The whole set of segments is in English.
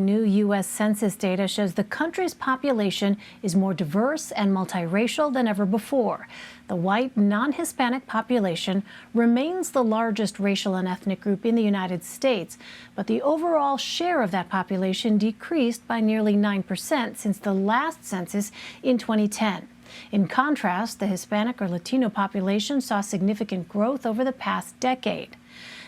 new U.S. Census data shows the country's population is more diverse and multiracial than ever before. The white, non-Hispanic population remains the largest racial and ethnic group in the United States, but the overall share of that population decreased by nearly 9% since the last census in 2010. In contrast, the Hispanic or Latino population saw significant growth over the past decade.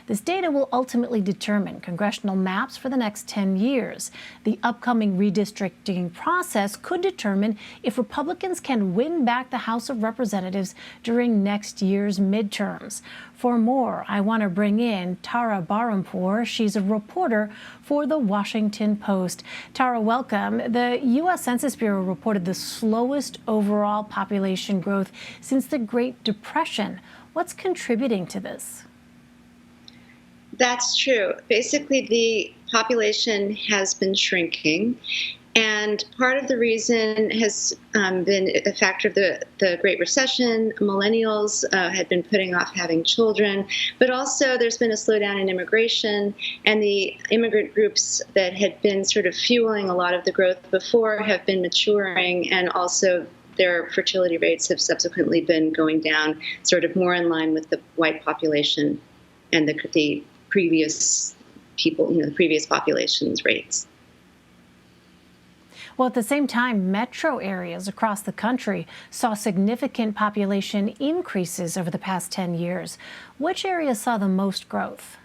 This data will ultimately determine congressional maps for the next 10 years. The upcoming redistricting process could determine if Republicans can win back the House of Representatives during next year's midterms. For more, I want to bring in Tara Bahrampour. She's a reporter for The Washington Post. Tara, welcome. The U.S. Census Bureau reported the slowest overall population growth since the Great Depression. What's contributing to this? That's true. Basically, the population has been shrinking, and part of the reason has been a factor of the Great Recession. Millennials had been putting off having children, but also there's been a slowdown in immigration, and the immigrant groups that had been sort of fueling a lot of the growth before have been maturing, and also their fertility rates have subsequently been going down, sort of more in line with the white population and the previous people, the previous population's rates. Well, at the same time, metro areas across the country saw significant population increases over the past 10 years. Which areas saw the most growth?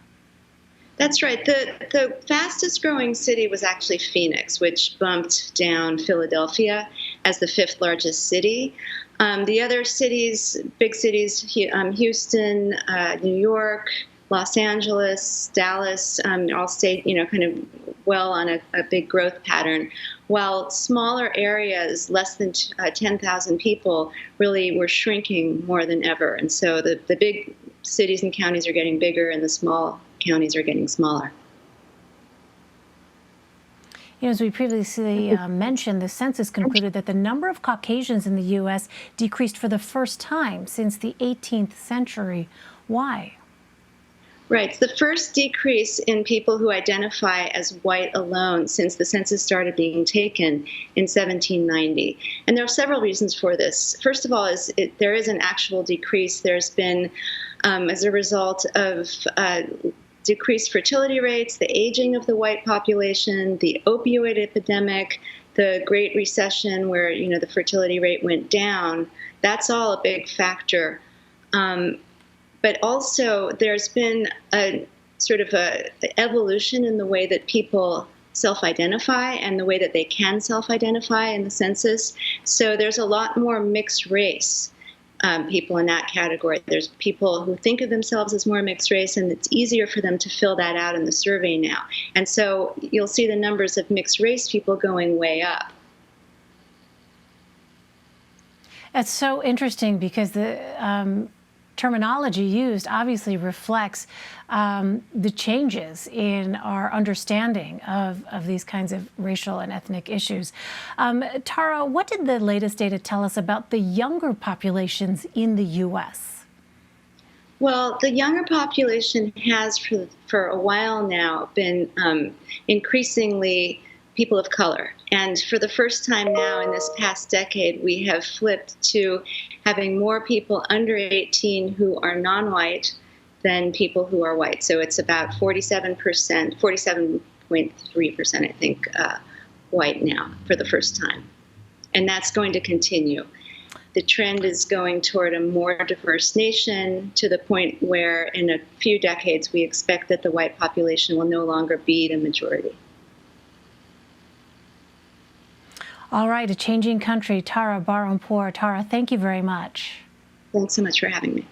That's right. The fastest growing city was actually Phoenix, which bumped down Philadelphia as the fifth largest city. The other cities, big cities, Houston, New York, Los Angeles, Dallas, all stayed, kind of well on a big growth pattern, while smaller areas, less than 10,000 people, really were shrinking more than ever. And so the big cities and counties are getting bigger, and the small counties are getting smaller. As we previously mentioned, the census concluded that the number of Caucasians in the U.S. decreased for the first time since the 18th century. Why? Right. It's the first decrease in people who identify as white alone since the census started being taken in 1790. And there are several reasons for this. First of all, there is an actual decrease. There's been, as a result of decreased fertility rates, the aging of the white population, the opioid epidemic, the Great Recession, where the fertility rate went down. That's all a big factor. But also, there's been a sort of a evolution in the way that people self-identify and the way that they can self-identify in the census. So there's a lot more mixed race people in that category. There's people who think of themselves as more mixed race, and it's easier for them to fill that out in the survey now. And so you'll see the numbers of mixed race people going way up. It's so interesting because the terminology used obviously reflects the changes in our understanding of these kinds of racial and ethnic issues. Tara, what did the latest data tell us about the younger populations in the U.S.? Well, the younger population has for a while now been increasingly people of color. And for the first time now in this past decade, we have flipped to having more people under 18 who are non-white than people who are white. So it's about 47%, 47.3%, I think, white now for the first time. And that's going to continue. The trend is going toward a more diverse nation, to the point where in a few decades we expect that the white population will no longer be the majority. All right, a changing country. Tara Bahrampour. Tara, thank you very much. Thanks so much for having me.